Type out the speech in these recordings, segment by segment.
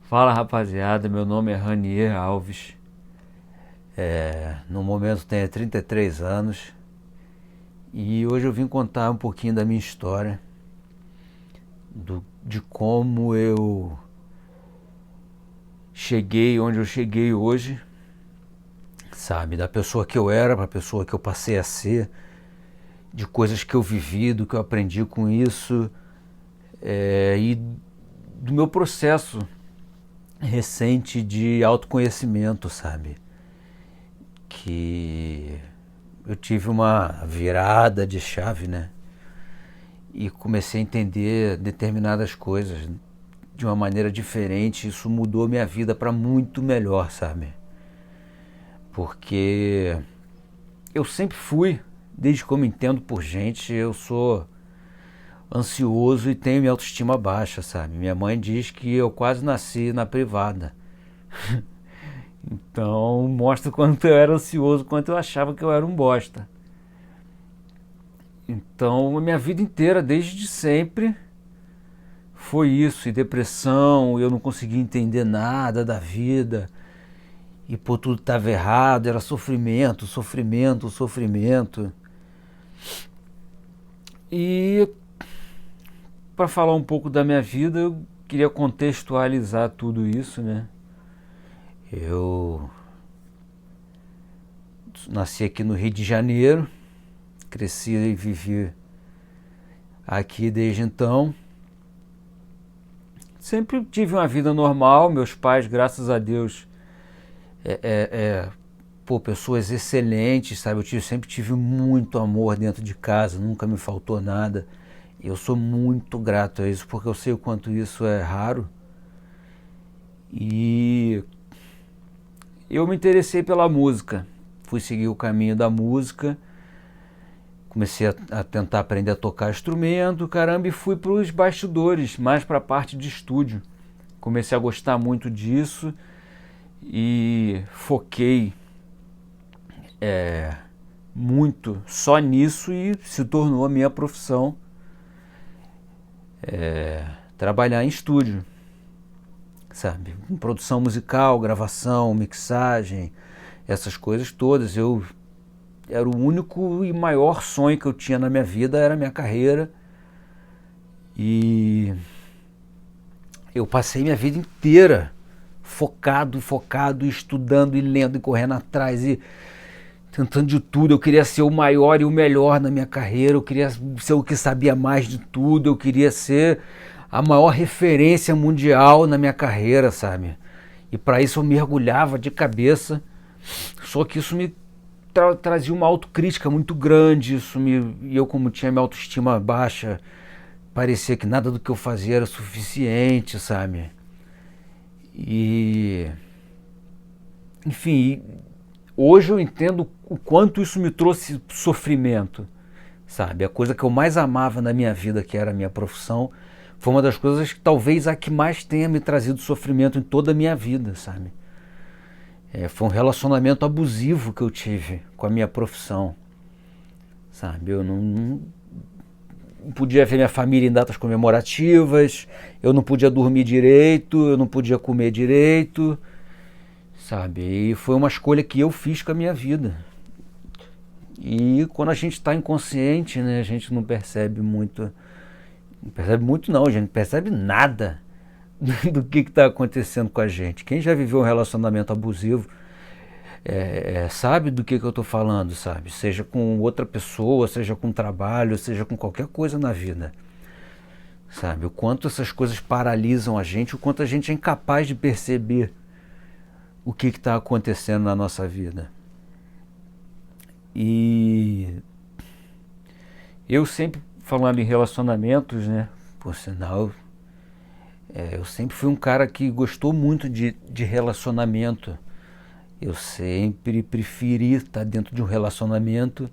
Fala rapaziada, meu nome é Ranier Alves. No momento tenho 33 anos e hoje eu vim contar um pouquinho da minha história, de como eu cheguei onde eu cheguei hoje, sabe? Da pessoa que eu era para a pessoa que eu passei a ser, de coisas que eu vivi, do que eu aprendi com isso, e do meu processo recente de autoconhecimento, sabe? Que eu tive uma virada de chave, né? E comecei a entender determinadas coisas de uma maneira diferente. Isso mudou minha vida para muito melhor, sabe? Porque eu sempre fui, desde que eu me entendo por gente, eu sou ansioso e tenho minha autoestima baixa, sabe? Minha mãe diz que eu quase nasci na privada. Então mostra o quanto eu era ansioso, quanto eu achava que eu era um bosta. Então a minha vida inteira, desde sempre, foi isso, e depressão, eu não conseguia entender nada da vida, e por tudo estava errado, era sofrimento, sofrimento, sofrimento. E para falar um pouco da minha vida, eu queria contextualizar tudo isso, né? Eu nasci aqui no Rio de Janeiro, cresci e vivi aqui desde então. Sempre tive uma vida normal, meus pais, graças a Deus, é, é, é, pessoas excelentes, sabe? Sempre tive muito amor dentro de casa, nunca me faltou nada. Eu sou muito grato a isso, porque eu sei o quanto isso é raro. E eu me interessei pela música, fui seguir o caminho da música, comecei a tentar aprender a tocar instrumento, caramba, e fui para os bastidores, mais para a parte de estúdio. Comecei a gostar muito disso e foquei muito só nisso e se tornou a minha profissão, trabalhar em estúdio, sabe? Com produção musical, gravação, mixagem, essas coisas todas. Eu era o único e maior sonho que eu tinha na minha vida, era a minha carreira. E eu passei minha vida inteira focado, estudando e lendo e correndo atrás e tentando de tudo. Eu queria ser o maior e o melhor na minha carreira, eu queria ser o que sabia mais de tudo, eu queria ser a maior referência mundial na minha carreira, sabe? E para isso eu mergulhava de cabeça. Só que isso me trazia uma autocrítica muito grande, e eu, como tinha minha autoestima baixa, parecia que nada do que eu fazia era suficiente, sabe? E enfim, hoje eu entendo o quanto isso me trouxe sofrimento, sabe? A coisa que eu mais amava na minha vida, que era a minha profissão, foi uma das coisas que talvez a que mais tenha me trazido sofrimento em toda a minha vida, sabe? Foi um relacionamento abusivo que eu tive com a minha profissão, sabe? Eu não podia ver minha família em datas comemorativas, eu não podia dormir direito, eu não podia comer direito, sabe? E foi uma escolha que eu fiz com a minha vida. E quando a gente está inconsciente, né, a gente não percebe muito. Não percebe muito não, a gente não percebe nada do que está acontecendo com a gente. Quem já viveu um relacionamento abusivo sabe do que eu estou falando, sabe? Seja com outra pessoa, seja com trabalho, seja com qualquer coisa na vida. Sabe? O quanto essas coisas paralisam a gente, o quanto a gente é incapaz de perceber o que está acontecendo na nossa vida. E eu sempre, falando em relacionamentos, né? Por sinal, eu sempre fui um cara que gostou muito de relacionamento. Eu sempre preferi estar dentro de um relacionamento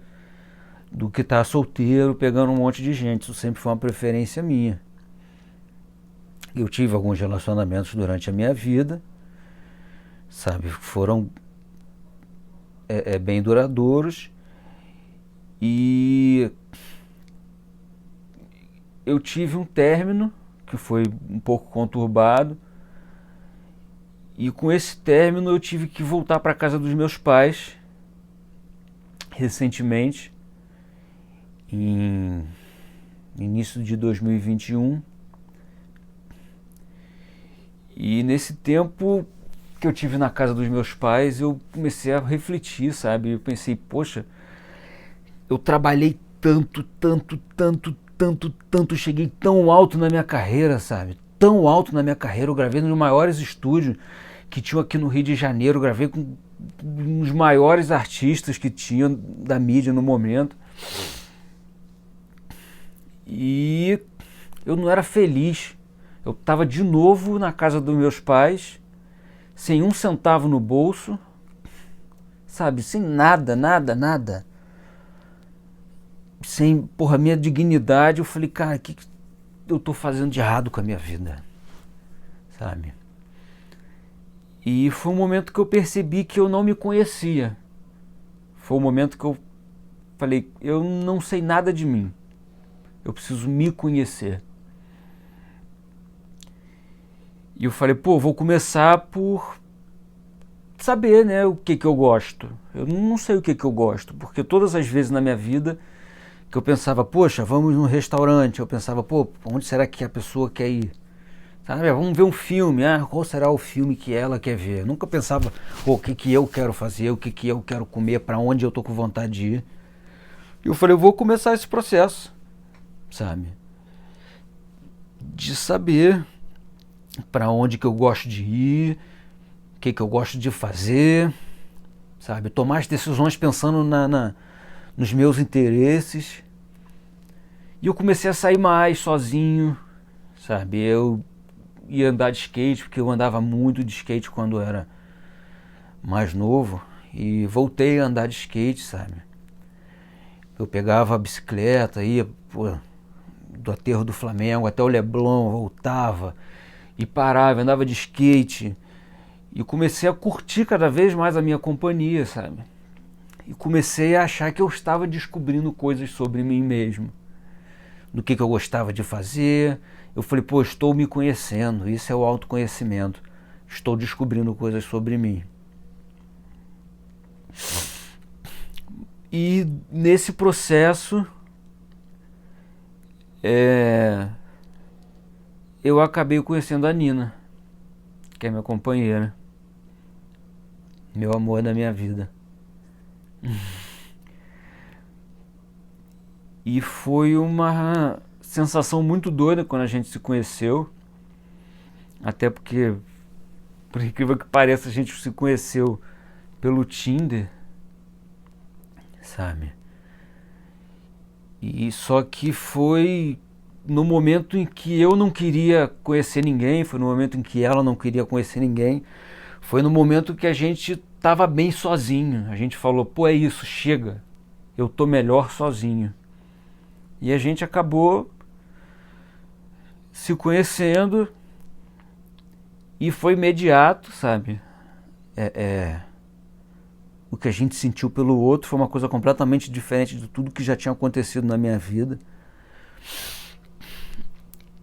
do que estar solteiro pegando um monte de gente. Isso sempre foi uma preferência minha. Eu tive alguns relacionamentos durante a minha vida, sabe? Foram bem duradouros e eu tive um término que foi um pouco conturbado E com esse término eu tive que voltar para a casa dos meus pais recentemente, em início de 2021. E nesse tempo que eu tive na casa dos meus pais, eu comecei a refletir, sabe? Eu pensei, poxa, eu trabalhei tanto, cheguei tão alto na minha carreira, sabe? Tão alto na minha carreira, eu gravei nos maiores estúdios que tinham aqui no Rio de Janeiro, eu gravei com os maiores artistas que tinham da mídia no momento. E eu não era feliz. Eu estava de novo na casa dos meus pais, sem um centavo no bolso, sabe? Sem nada. Sem, porra, minha dignidade. Eu falei, cara, o que eu tô fazendo de errado com a minha vida? Sabe? E foi um momento que eu percebi que eu não me conhecia. Foi um momento que eu falei, eu não sei nada de mim. Eu preciso me conhecer. E eu falei, pô, vou começar por saber, né, o que eu gosto. Eu não sei o que eu gosto, porque todas as vezes na minha vida que eu pensava, poxa, vamos num restaurante, eu pensava, pô, onde será que a pessoa quer ir? Sabe, vamos ver um filme, qual será o filme que ela quer ver? Eu nunca pensava, pô, o que eu quero fazer, o que eu quero comer, para onde eu tô com vontade de ir. E eu falei, eu vou começar esse processo, sabe? De saber para onde que eu gosto de ir, o que eu gosto de fazer, sabe? Tomar as decisões pensando nos meus interesses. E eu comecei a sair mais sozinho, sabe? Eu ia andar de skate, porque eu andava muito de skate quando era mais novo. E voltei a andar de skate, sabe? Eu pegava a bicicleta, ia do aterro do Flamengo até o Leblon, voltava e parava, andava de skate. E comecei a curtir cada vez mais a minha companhia, sabe? E comecei a achar que eu estava descobrindo coisas sobre mim mesmo. Do que eu gostava de fazer. Eu falei, pô, estou me conhecendo. Isso é o autoconhecimento. Estou descobrindo coisas sobre mim. E nesse processo, eu acabei conhecendo a Nina, que é minha companheira. Meu amor da minha vida. E foi uma sensação muito doida quando a gente se conheceu. Até porque, por incrível que pareça, a gente se conheceu pelo Tinder, sabe? E só que foi no momento em que eu não queria conhecer ninguém, foi no momento em que ela não queria conhecer ninguém, foi no momento que a gente tava bem sozinho. A gente falou, pô, é isso, chega, eu tô melhor sozinho. E a gente acabou se conhecendo e foi imediato, sabe? O que a gente sentiu pelo outro foi uma coisa completamente diferente de tudo que já tinha acontecido na minha vida.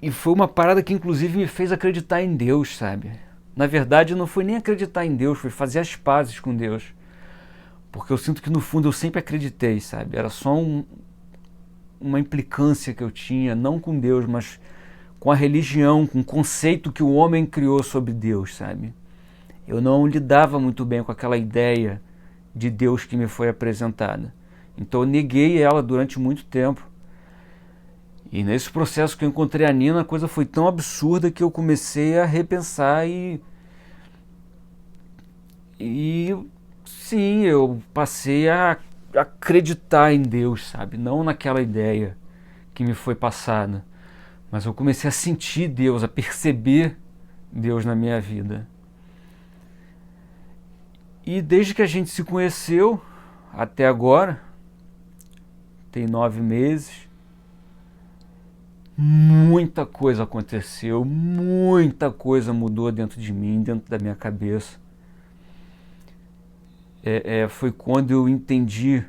E foi uma parada que inclusive me fez acreditar em Deus, sabe? Na verdade não foi nem acreditar em Deus, foi fazer as pazes com Deus. Porque eu sinto que no fundo eu sempre acreditei, sabe? Era só uma implicância que eu tinha, não com Deus, mas com a religião, com o conceito que o homem criou sobre Deus, sabe? Eu não lidava muito bem com aquela ideia de Deus que me foi apresentada. Então eu neguei ela durante muito tempo. E nesse processo que eu encontrei a Nina, a coisa foi tão absurda que eu comecei a repensar e sim, eu passei a acreditar em Deus, sabe? Não naquela ideia que me foi passada, mas eu comecei a sentir Deus, a perceber Deus na minha vida. E desde que a gente se conheceu até agora, tem 9 meses, muita coisa aconteceu, muita coisa mudou dentro de mim, dentro da minha cabeça. Foi quando eu entendi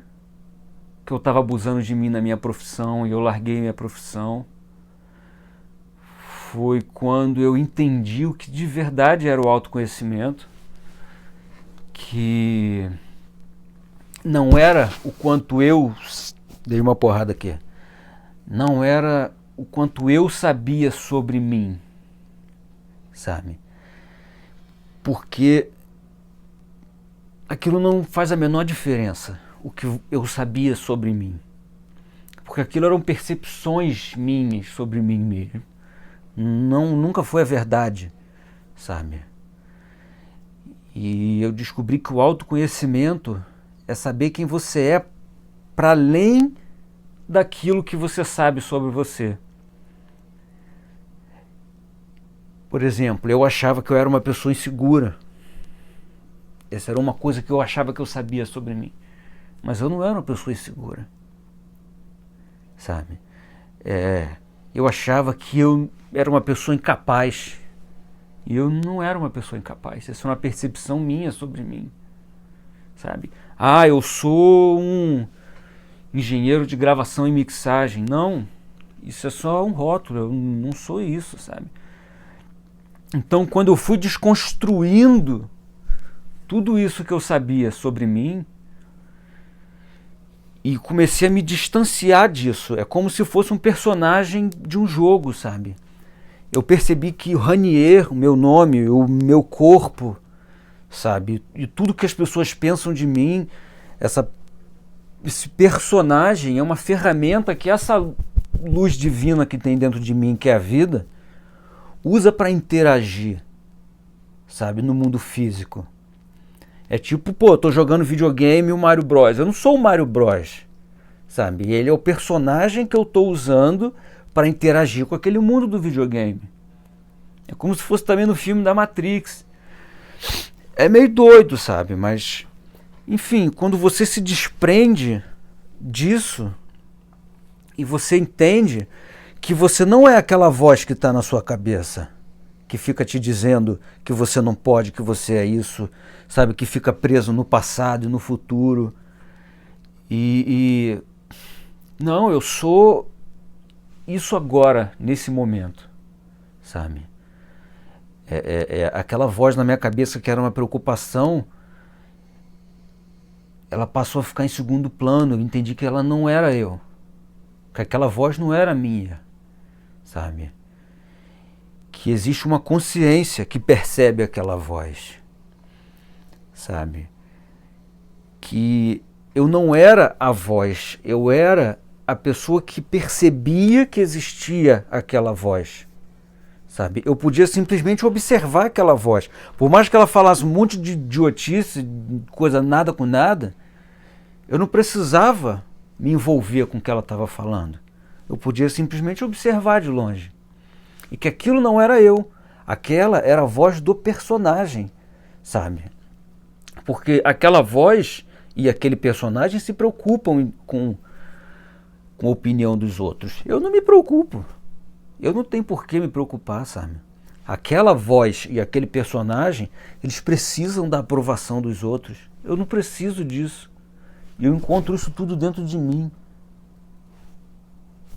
que eu estava abusando de mim na minha profissão e eu larguei minha profissão. foi quando eu entendi o que de verdade era o autoconhecimento, que não era o quanto eu... Dei uma porrada aqui. Não era o quanto eu sabia sobre mim, sabe? Porque aquilo não faz a menor diferença, o que eu sabia sobre mim. Porque aquilo eram percepções minhas sobre mim mesmo. Nunca foi a verdade, sabe? E eu descobri que o autoconhecimento é saber quem você é para além daquilo que você sabe sobre você. Por exemplo, eu achava que eu era uma pessoa insegura. Essa era uma coisa que eu achava que eu sabia sobre mim. Mas eu não era uma pessoa insegura, sabe? Eu achava que eu era uma pessoa incapaz. E eu não era uma pessoa incapaz. Essa é uma percepção minha sobre mim, sabe? Ah, eu sou um engenheiro de gravação e mixagem. Não, isso é só um rótulo, eu não sou isso, sabe? Então, quando eu fui desconstruindo tudo isso que eu sabia sobre mim e comecei a me distanciar disso, é como se fosse um personagem de um jogo, sabe? Eu percebi que o Ranier, o meu nome, o meu corpo, sabe? E tudo que as pessoas pensam de mim, esse personagem é uma ferramenta que essa luz divina que tem dentro de mim, que é a vida, usa para interagir, sabe? No mundo físico. É tipo, eu tô jogando videogame e o Mario Bros. Eu não sou o Mario Bros, sabe? Ele é o personagem que eu tô usando para interagir com aquele mundo do videogame. É como se fosse também no filme da Matrix. É meio doido, sabe? Mas, enfim, quando você se desprende disso e você entende que você não é aquela voz que está na sua cabeça, que fica te dizendo que você não pode, que você é isso, sabe? Que fica preso no passado e no futuro. Não, eu sou isso agora, nesse momento, sabe? Aquela voz na minha cabeça que era uma preocupação, ela passou a ficar em segundo plano. Eu entendi que ela não era eu, que aquela voz não era minha, sabe? Que existe uma consciência que percebe aquela voz, sabe? Que eu não era a voz, eu era a pessoa que percebia que existia aquela voz, sabe? Eu podia simplesmente observar aquela voz. Por mais que ela falasse um monte de idiotice, coisa nada com nada, eu não precisava me envolver com o que ela estava falando. Eu podia simplesmente observar de longe. E que aquilo não era eu. Aquela era a voz do personagem, sabe? Porque aquela voz e aquele personagem se preocupam com a opinião dos outros. Eu não me preocupo. Eu não tenho por que me preocupar, sabe? Aquela voz e aquele personagem, eles precisam da aprovação dos outros. Eu não preciso disso. Eu encontro isso tudo dentro de mim.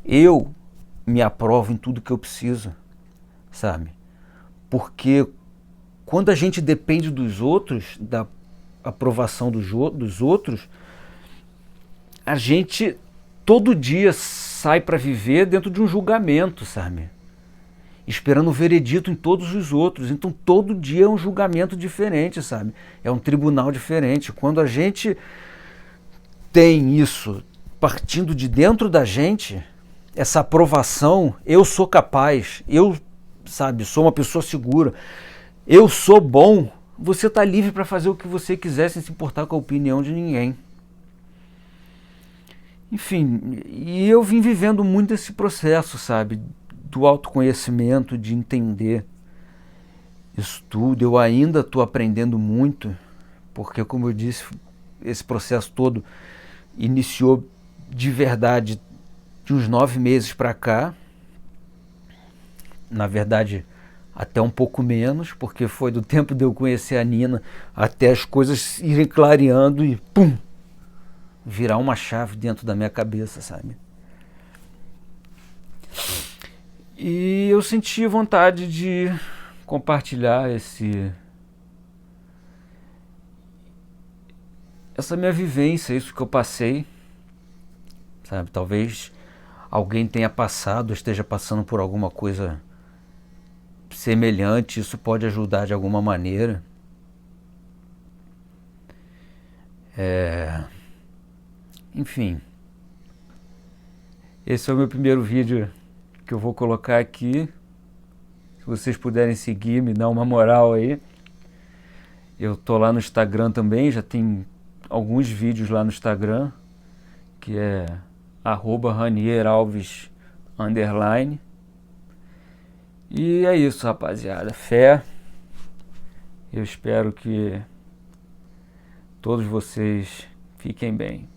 Eu me aprovo em tudo que eu preciso, sabe? Porque quando a gente depende dos outros, da aprovação dos outros, a gente todo dia sai para viver dentro de um julgamento, sabe? Esperando o veredito em todos os outros. Então todo dia é um julgamento diferente, sabe? É um tribunal diferente. Quando a gente tem isso partindo de dentro da gente, essa aprovação, eu sou capaz, eu, sabe, sou uma pessoa segura, eu sou bom, você está livre para fazer o que você quiser sem se importar com a opinião de ninguém. Enfim, e eu vim vivendo muito esse processo, sabe, do autoconhecimento, de entender isso tudo. Eu ainda estou aprendendo muito, porque, como eu disse, esse processo todo iniciou de verdade de uns 9 meses para cá. Na verdade, até um pouco menos, porque foi do tempo de eu conhecer a Nina até as coisas irem clareando e pum, virar uma chave dentro da minha cabeça, sabe? E eu senti vontade de compartilhar essa minha vivência, isso que eu passei, sabe? Talvez alguém tenha passado, esteja passando por alguma coisa semelhante, isso pode ajudar de alguma maneira. Enfim, esse é o meu primeiro vídeo que eu vou colocar aqui. Se vocês puderem seguir, me dá uma moral aí. Eu tô lá no Instagram também, já tem alguns vídeos lá no Instagram, que é @ranieralves_. E é isso, rapaziada. Fé. Eu espero que todos vocês fiquem bem.